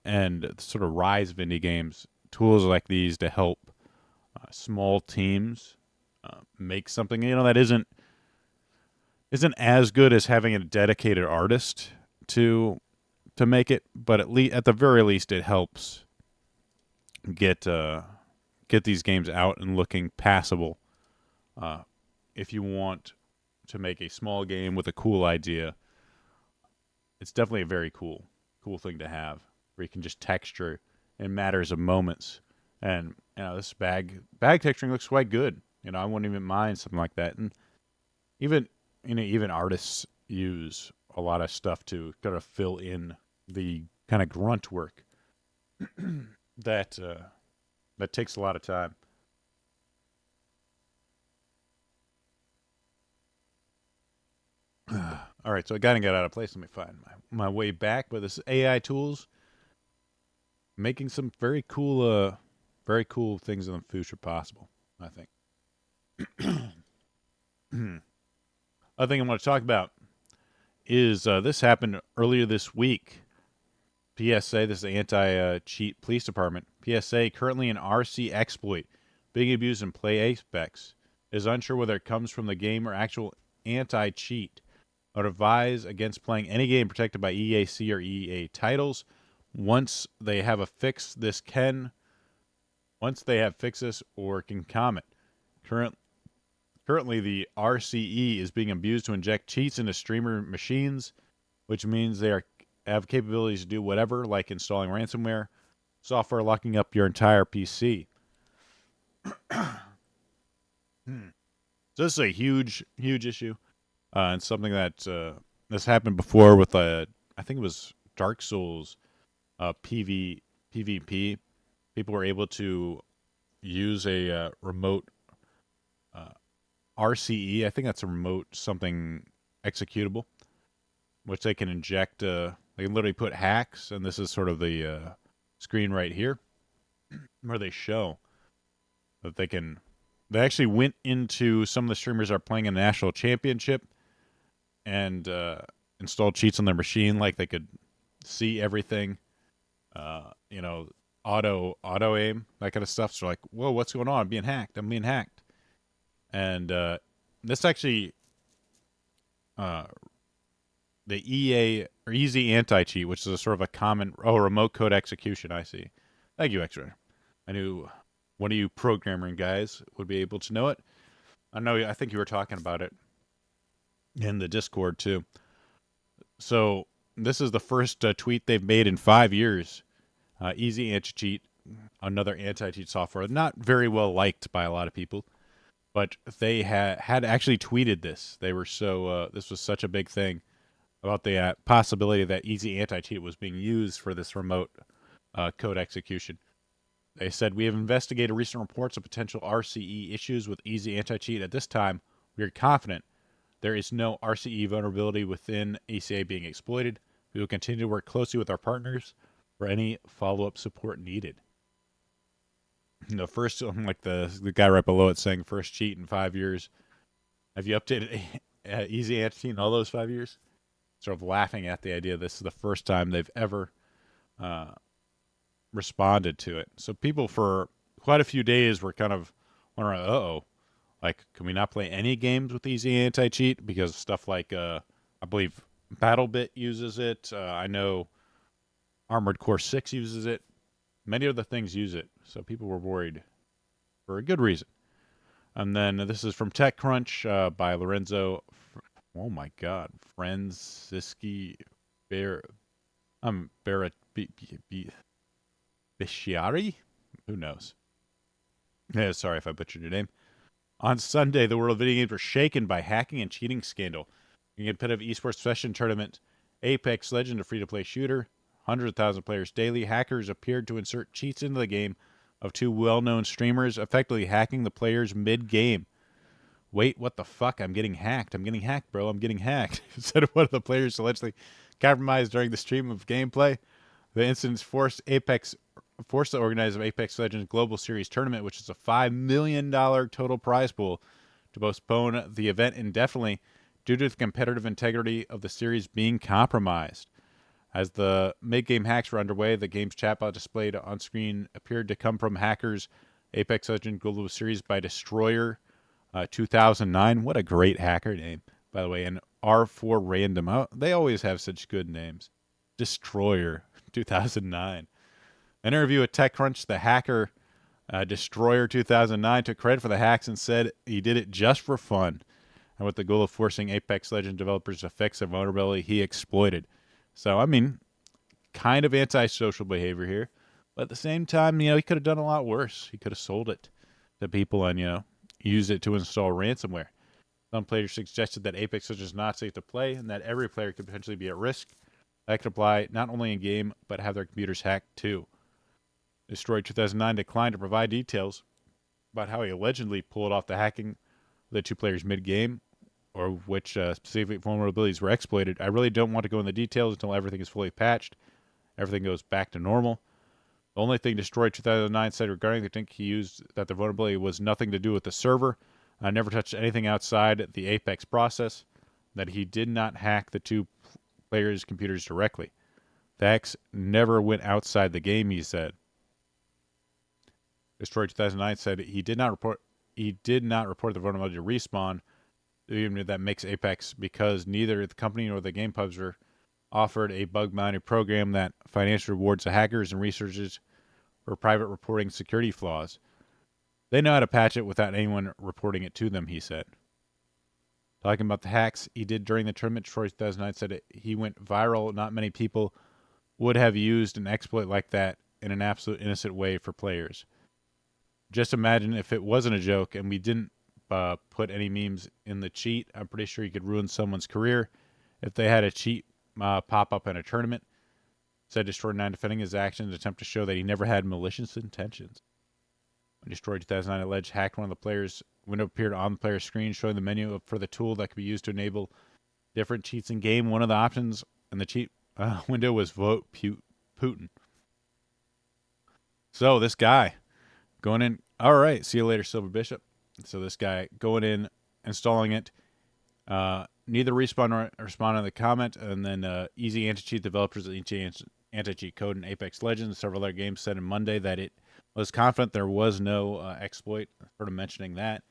and the sort of rise of indie games, tools like these to help small teams make something that isn't as good as having a dedicated artist to make it, but at the very least it helps get these games out and looking passable. If you want to make a small game with a cool idea, it's definitely a very cool thing to have, where you can just texture in matters of moments. And this bag texturing looks quite good. I wouldn't even mind something like that. And even artists use a lot of stuff to kind of fill in the kind of grunt work that takes a lot of time. All right, so I got out of place. Let me find my way back. But this AI tools making some very cool things in the future possible, I think. Other thing I want to talk about is this happened earlier this week. PSA, this is the Anti-Cheat Police Department. PSA, currently an RC exploit being abused in Play Apex, is unsure whether it comes from the game or actual anti-cheat. I would advise against playing any game protected by EAC or EA titles. Once they have fixed this or can comment. Currently, the RCE is being abused to inject cheats into streamer machines, which means they have capabilities to do whatever, like installing ransomware software, locking up your entire PC. So this is a huge issue, and something that this happened before with I think it was Dark Souls PvP. People were able to use a remote RCE. I think that's a remote something executable which they can inject. They can literally put hacks, and this is sort of the screen right here where they show that they can. They actually went into some of the streamers are playing a national championship and installed cheats on their machine, like they could see everything. You know, auto aim, that kind of stuff. So like, whoa, what's going on? I'm being hacked. And this actually, the EA or Easy Anti-Cheat, which is a sort of a common remote code execution. I see. Thank you, X-Ray. I knew one of you programming guys would be able to know it. I think you were talking about it in the Discord too. So this is the first tweet they've made in 5 years. Easy Anti-Cheat, another anti-cheat software, not very well liked by a lot of people, but they had actually tweeted this. They were so this was such a big thing about the possibility that Easy Anti-Cheat was being used for this remote code execution. They said, we have investigated recent reports of potential RCE issues with Easy Anti-Cheat. At this time, we are confident there is no RCE vulnerability within ACA being exploited. We will continue to work closely with our partners for any follow-up support needed. The first, like the guy right below it saying, first cheat in 5 years. Have you updated Easy Anti-Cheat in all those 5 years? Sort of laughing at the idea this is the first time they've ever responded to it. So people for quite a few days were kind of wondering, uh-oh, like, can we not play any games with Easy Anti-Cheat? Because stuff like, I believe BattleBit uses it. I know Armored Core 6 uses it. Many other things use it. So people were worried for a good reason. And then this is from TechCrunch by Lorenzo. Oh my God, Francisci Bisciari? Who knows? Yeah, sorry if I butchered your name. On Sunday, the world of video games were shaken by hacking and cheating scandal. In a competitive esports session tournament, Apex Legends, a free-to-play shooter, 100,000 players daily, hackers appeared to insert cheats into the game of two well-known streamers, effectively hacking the players mid-game. Wait, what the fuck? I'm getting hacked. I'm getting hacked, bro. I'm getting hacked. Instead of one of the players allegedly compromised during the stream of gameplay, the incidents forced the organizers of Apex Legends Global Series Tournament, which is a $5 million total prize pool, to postpone the event indefinitely due to the competitive integrity of the series being compromised. As the mid-game hacks were underway, the game's chatbot displayed on screen appeared to come from hackers Apex Legends Global Series by Destroyer 2009. What a great hacker name, by the way. And R4 Random. Oh, they always have such good names. Destroyer 2009. An interview with TechCrunch, the hacker Destroyer 2009 took credit for the hacks and said he did it just for fun, and with the goal of forcing Apex Legends developers to fix a vulnerability he exploited. So, I mean, kind of antisocial behavior here, but at the same time, he could have done a lot worse. He could have sold it to people and, used it to install ransomware. Some players suggested that Apex Legends is not safe to play and that every player could potentially be at risk. That could apply not only in game, but have their computers hacked too. Destroyer 2009 declined to provide details about how he allegedly pulled off the hacking of the two players mid-game, or which specific vulnerabilities were exploited. I really don't want to go into the details until everything is fully patched. Everything goes back to normal. The only thing Destroyer 2009 said regarding the think he used that the vulnerability was nothing to do with the server. I never touched anything outside the Apex process. That he did not hack the two players' computers directly. The hacks never went outside the game, he said. Destroyer 2009 said he did not report the vulnerability to Respawn, even if that makes Apex, because neither the company nor the game publisher offered a bug-bounty program that financially rewards the hackers and researchers for private reporting security flaws. They know how to patch it without anyone reporting it to them, he said. Talking about the hacks he did during the tournament, Destroyer 2009 said he went viral. Not many people would have used an exploit like that in an absolute innocent way for players. Just imagine if it wasn't a joke and we didn't put any memes in the cheat. I'm pretty sure you could ruin someone's career if they had a cheat pop up in a tournament. Said Destroyer 9, defending his actions, attempt to show that he never had malicious intentions. When Destroyer 2009 alleged hacked one of the players, window appeared on the player's screen showing the menu for the tool that could be used to enable different cheats in game. One of the options in the cheat window was vote Putin. So this guy going in. All right, see you later, Silver Bishop. So this guy going in, installing it. Neither respawn nor respond on the comment, and then easy anti-cheat developers of easy anti-cheat code in Apex Legends and several other games said on Monday that it was confident there was no exploit, sort of mentioning that.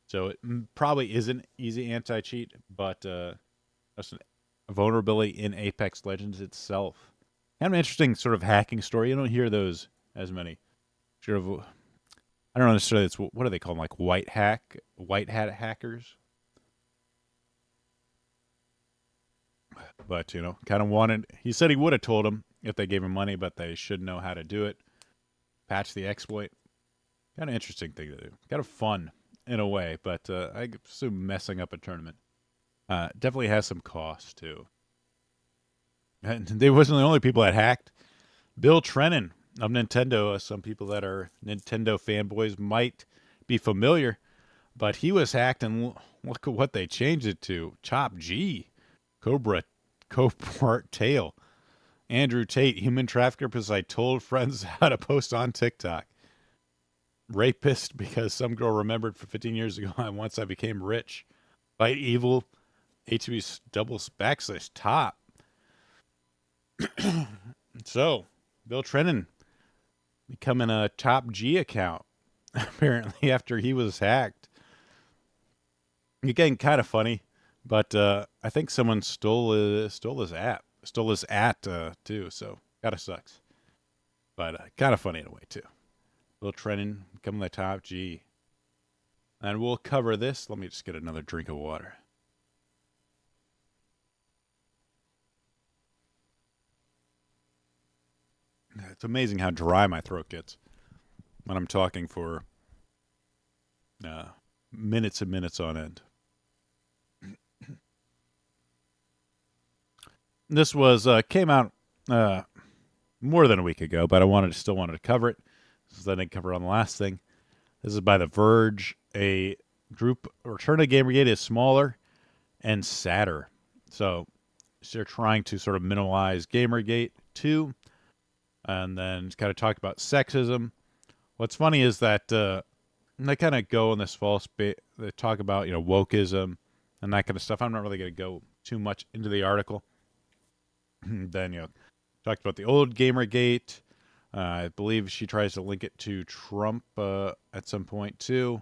So it probably isn't easy anti-cheat, but that's a vulnerability in Apex Legends itself. Kind of an interesting sort of hacking story. You don't hear those as many. Sort of, I don't know necessarily. It's, what do they call them? Like white hat hackers. But, you know, kind of wanted... He said he would have told them if they gave him money, but they should know how to do it. Patch the exploit. Kind of interesting thing to do. Kind of fun in a way, but I assume messing up a tournament. Definitely has some cost, too. And they wasn't the only people that hacked. Bill Trennan of Nintendo. Some people that are Nintendo fanboys might be familiar, but he was hacked, and look at what they changed it to. Chop G. Cobra Tail. Andrew Tate, human trafficker because I told friends how to post on TikTok. Rapist because some girl remembered for 15 years ago and once I became rich. Fight evil. HB double / top. So, Bill Trennan becoming a Top G account apparently after he was hacked. Again, kind of funny. But I think someone stole his at too, so kind of sucks. But kind of funny in a way too. Bill Trennan becoming the Top G. And we'll cover this. Let me just get another drink of water. It's amazing how dry my throat gets when I'm talking for minutes and minutes on end. This was came out more than a week ago, but I still wanted to cover it. So I didn't cover it on the last thing. This is by The Verge. A group Return to Gamergate is smaller and sadder. So they're trying to sort of minimize Gamergate too, and then kind of talk about sexism. What's funny is that they kind of go in this false they talk about, you know, wokeism and that kind of stuff. I'm not really going to go too much into the article. Then, you know, talked about the old Gamergate. I believe she tries to link it to Trump at some point, too.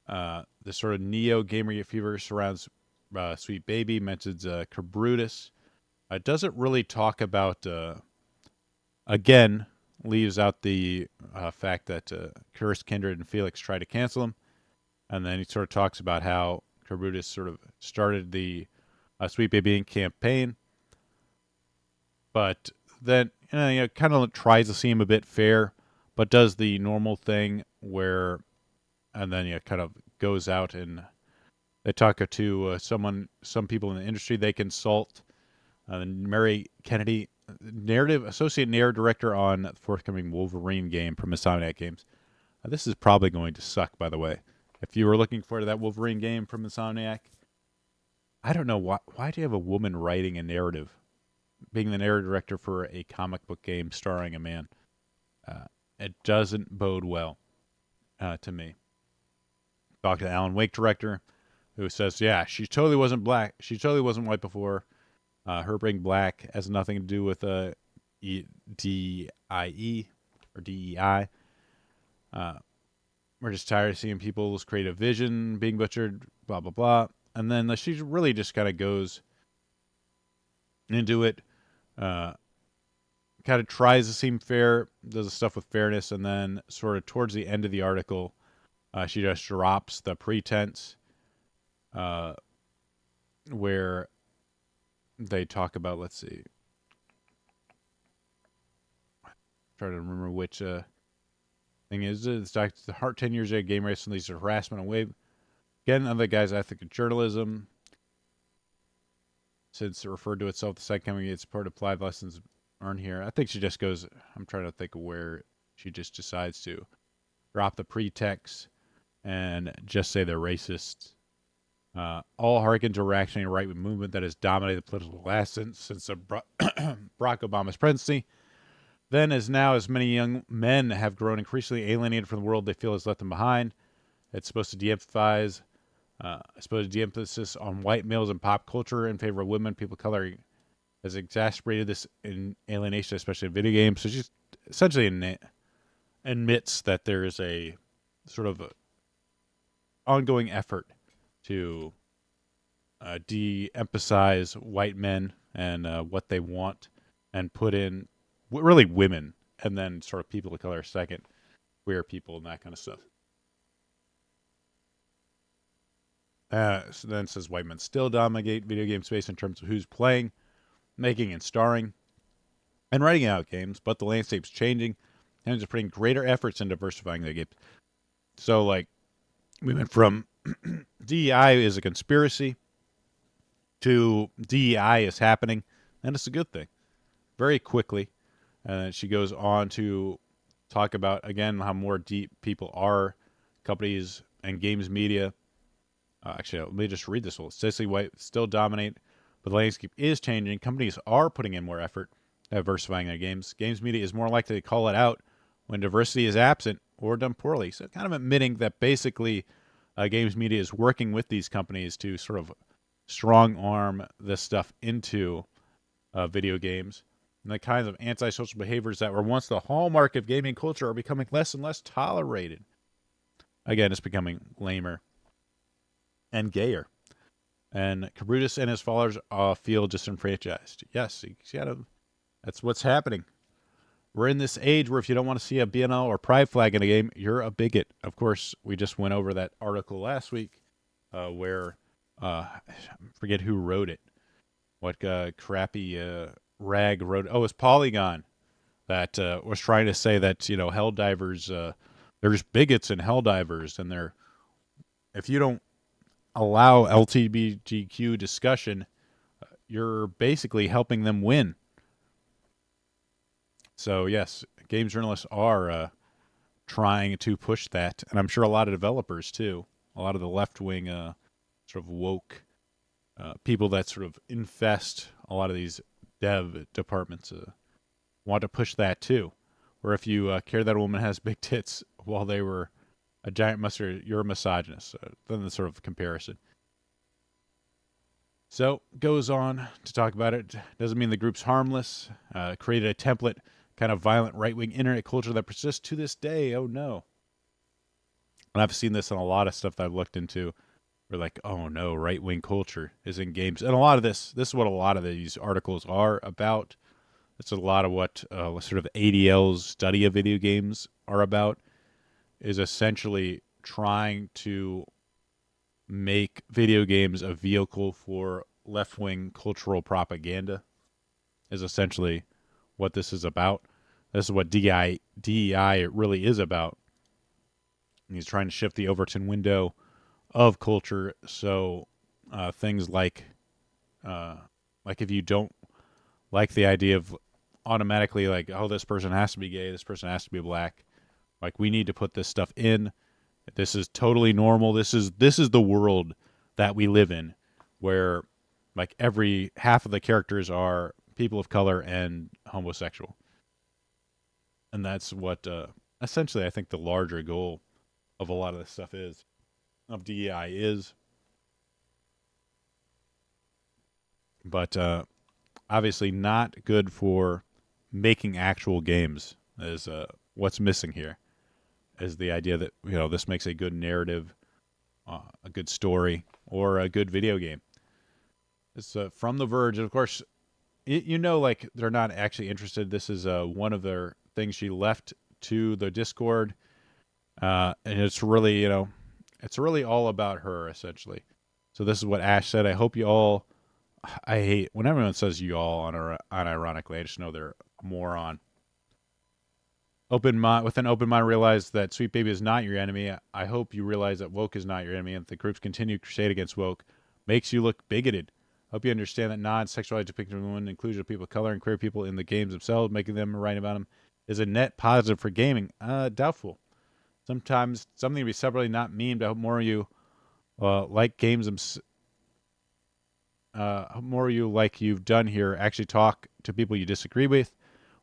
The sort of neo-Gamergate fever surrounds Sweet Baby, mentions Cabrutus. It doesn't really talk about, again, leaves out the fact that Cursed, Kindred, and Felix tried to cancel him. And then he sort of talks about how Cabrutus sort of started the Sweet Baby Inc. campaign. But then, you know, kind of tries to seem a bit fair, but does the normal thing where, and then, you know, kind of goes out and they talk to some people in the industry they consult. Mary Kennedy, associate narrative director on the forthcoming Wolverine game from Insomniac Games. This is probably going to suck, by the way. If you were looking for that Wolverine game from Insomniac, I don't know why do you have a woman writing a narrative? Being the narrative director for a comic book game starring a man. It doesn't bode well to me. Talked to Alan Wake director, who says, yeah, she totally wasn't black. She totally wasn't white before. Her being black has nothing to do with DIE or DEI. We're just tired of seeing people's creative vision being butchered, blah, blah, blah. And then she really just kind of goes into it. Kind of tries to seem fair, does the stuff with fairness, and then sort of towards the end of the article, she just drops the pretense where they talk about, let's see, try to remember which thing is it. It's the Heart 10 years ago game race and these harassment and wave. Again, other guys, ethic of journalism. Since it referred to itself the second coming, it's part of applied lessons earned here. I think she just goes, I'm trying to think of where she just decides to drop the pretext and just say they're racists. All hearken to a reactionary right-wing movement that has dominated the political class since Barack Obama's presidency. Then, as now, as many young men have grown increasingly alienated from the world they feel has left them behind, it's supposed to de-emphasize, de-emphasis on white males and pop culture in favor of women, people of color, has exacerbated this alienation, especially in video games. So she's essentially admits that there is a sort of ongoing effort to de-emphasize white men and what they want, and put in really women, and then sort of people of color second, queer people, and that kind of stuff. So then it says white men still dominate video game space in terms of who's playing, making and starring, and writing out games, but the landscape's changing, and they're putting greater efforts in diversifying their games. So, like, we went from DEI is a conspiracy to DEI is happening, and it's a good thing. Very quickly, and she goes on to talk about, again, how more deep people are, companies and games media. Actually, let me just read this one. Cicely White still dominate, but the landscape is changing. Companies are putting in more effort diversifying their games. Games media is more likely to call it out when diversity is absent or done poorly. So kind of admitting that basically games media is working with these companies to sort of strong arm this stuff into video games. And the kinds of antisocial behaviors that were once the hallmark of gaming culture are becoming less and less tolerated. Again, it's becoming lamer and gayer. And Cabrutus and his followers feel disenfranchised. Yes, that's what's happening. We're in this age where if you don't want to see a BNL or pride flag in a game, you're a bigot. Of course, we just went over that article last week where, I forget who wrote it. What crappy rag wrote. Oh, it's Polygon that was trying to say that, Helldivers, there's bigots in Helldivers, and if you don't allow LGBTQ discussion, you're basically helping them win. So yes, game journalists are trying to push that, and I'm sure a lot of developers too. A lot of the left-wing sort of woke people that sort of infest a lot of these dev departments want to push that too. Where if you care that a woman has big tits while they were a giant mustard, you're a misogynist. Then the sort of comparison. So goes on to talk about it. Doesn't mean the group's harmless. Created a template, kind of violent right-wing internet culture that persists to this day. Oh no. And I've seen this in a lot of stuff that I've looked into. We're like, oh no, right-wing culture is in games. And a lot of this is what a lot of these articles are about. It's a lot of what sort of ADL's study of video games are about, is essentially trying to make video games a vehicle for left-wing cultural propaganda, is essentially what this is about. This is what DEI really is about. And he's trying to shift the Overton window of culture, so things like if you don't like the idea of automatically like, oh, this person has to be gay, this person has to be black, like we need to put this stuff in. This is totally normal. This is the world that we live in, where like every half of the characters are people of color and homosexual, and that's what essentially I think the larger goal of a lot of this stuff is. Of DEI is, but obviously not good for making actual games. Is what's missing here, is the idea that this makes a good narrative, a good story, or a good video game. It's from The Verge, and of course, like they're not actually interested. This is one of their things she left to the Discord, and it's really it's really all about her, essentially. So this is what Ash said. I hope you all... I hate when everyone says you all unironically. I just know they're a moron. With an open mind, realize that Sweet Baby is not your enemy. I hope you realize that woke is not your enemy, and the group's continued crusade against woke makes you look bigoted. Hope you understand that non-sexualized depiction of women, inclusion of people of color, and queer people in the games themselves, making them write about them, is a net positive for gaming. Doubtful. Sometimes something to be separately not memed. I hope more of you like games, more you like you've done here, actually talk to people you disagree with.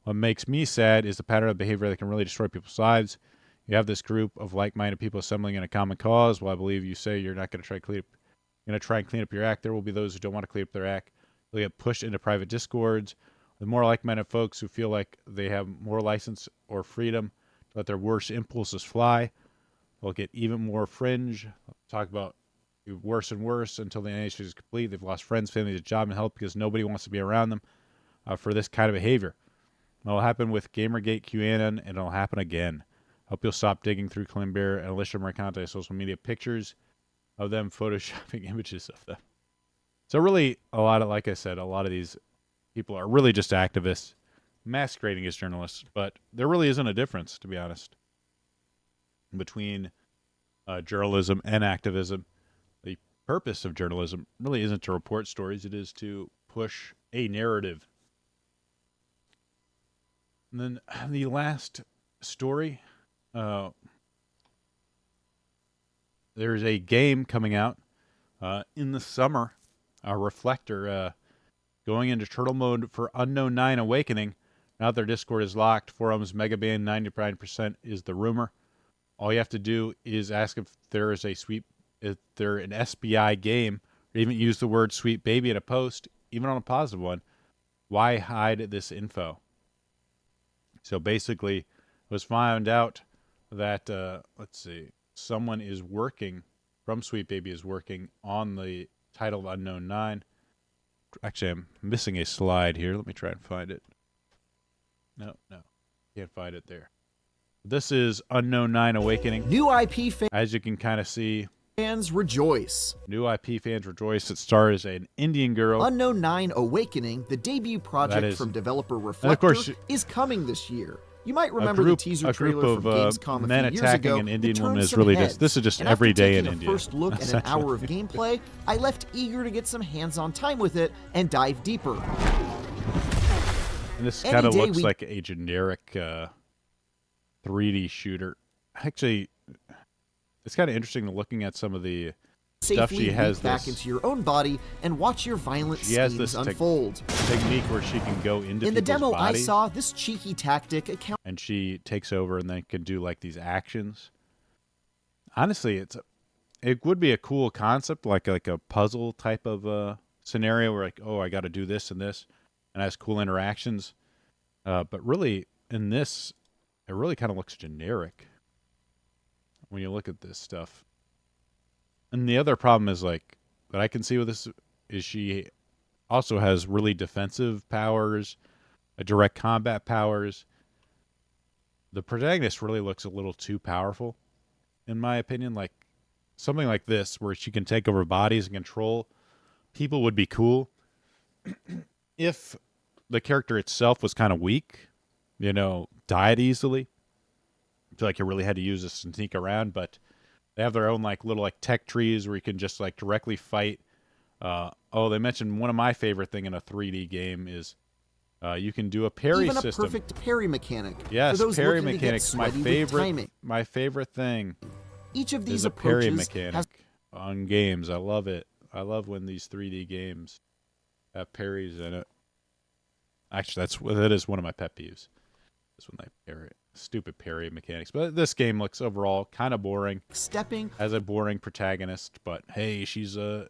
What makes me sad is the pattern of behavior that can really destroy people's lives. You have this group of like-minded people assembling in a common cause. Well, I believe you say you're not going to try and clean up your act. There will be those who don't want to clean up their act. They'll get pushed into private discords. The more like-minded folks who feel like they have more license or freedom to let their worst impulses fly, they'll get even more fringe. Talk about worse and worse until the initiative is complete. They've lost friends, families, job, and health because nobody wants to be around them for this kind of behavior. It'll happen with Gamergate, QAnon, and it'll happen again. Hope you'll stop digging through Climber and Alicia Mercante social media pictures of them photoshopping images of them. So really, like I said, a lot of these people are really just activists masquerading as journalists, but there really isn't a difference, to be honest, between journalism and activism. The purpose of journalism really isn't to report stories, it is to push a narrative. And then the last story, there's a game coming out in the summer, a Reflector, going into turtle mode for Unknown 9 Awakening. Now that their Discord is locked, forums megaban 99% is the rumor. All you have to do is ask if there is if they're an SBI game, or even use the word sweet baby in a post, even on a positive one. Why hide this info? So basically, it was found out that, someone is working, from Sweet Baby is working on the title of Unknown 9. Actually, I'm missing a slide here. Let me try and find it. No, can't find it there. This is Unknown 9 Awakening. New IP As you can kind of see, fans rejoice. new IP fans rejoice. It stars an Indian girl. Unknown 9 Awakening, the debut project from developer Reflector, course, is coming this year. You might remember the teaser trailer of from Gamescom men a few years attacking ago. an Indian that woman turned is some really heads. this is just And every after day in taking India. a first look at an hour of gameplay, I left eager to get some hands-on time with it and dive deeper. And this kind of looks like a generic 3D shooter. Actually, it's kind of interesting looking at some of the stuff she has. Back into your own body and watch your violent schemes unfold. Technique where she can go into in the people's demo bodies, I saw, this cheeky tactic and she takes over and then can do like these actions. Honestly, it would be a cool concept, like a puzzle type of scenario where like, oh, I got to do this and this, and has cool interactions. But really, in this, it really kind of looks generic when you look at this stuff. And the other problem is like that I can see with this is she also has really defensive powers, direct combat powers. The protagonist really looks a little too powerful, in my opinion. Like something like this, where she can take over bodies and control people, would be cool. If the character itself was kind of weak, died easily, I feel like you really had to use this to sneak around, but they have their own like little like tech trees where you can just like directly fight. They mentioned one of my favorite thing in a 3D game is you can do a parry even a system. perfect parry mechanic. Yes, for those parry looking to get mechanics. My sweaty with timing. favorite thing. Each of these is a parry approaches mechanic on games. I love it. I love when these 3D games have parries in it. Actually, that is one of my pet peeves. Is when they parry. Stupid parry mechanics. But this game looks overall kind of boring. Has a boring protagonist, but hey, she's a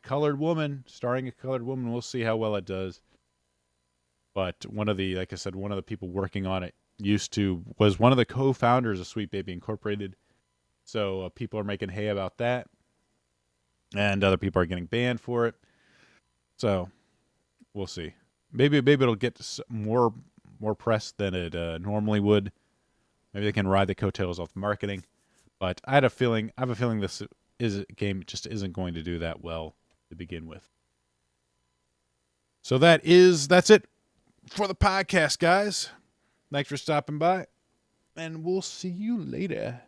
colored woman, starring a colored woman. We'll see how well it does. But like I said, one of the people working on it was one of the co-founders of Sweet Baby Incorporated. So people are making hay about that, and other people are getting banned for it. So we'll see. Maybe it'll get more press than it normally would. Maybe they can ride the coattails off the marketing. But I have a feeling this game just isn't going to do that well to begin with. So that's it for the podcast, guys. Thanks for stopping by, and we'll see you later.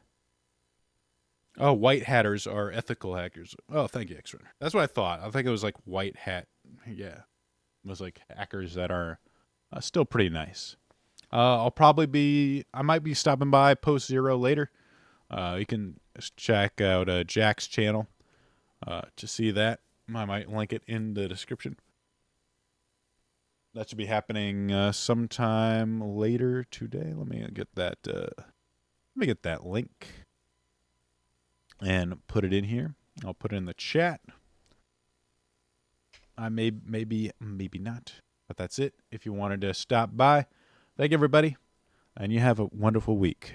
Oh, white hatters are ethical hackers. Oh, thank you, X-Runner. That's what I thought. I think it was like white hat. Yeah. It was like hackers that are still pretty nice. I might be stopping by Post Zero later. You can check out Jack's channel. to see that. I might link it in the description. That should be happening sometime later today. Let me get that link and put it in here. I'll put it in the chat. I maybe not, but that's it. If you wanted to stop by, thank everybody, and you have a wonderful week.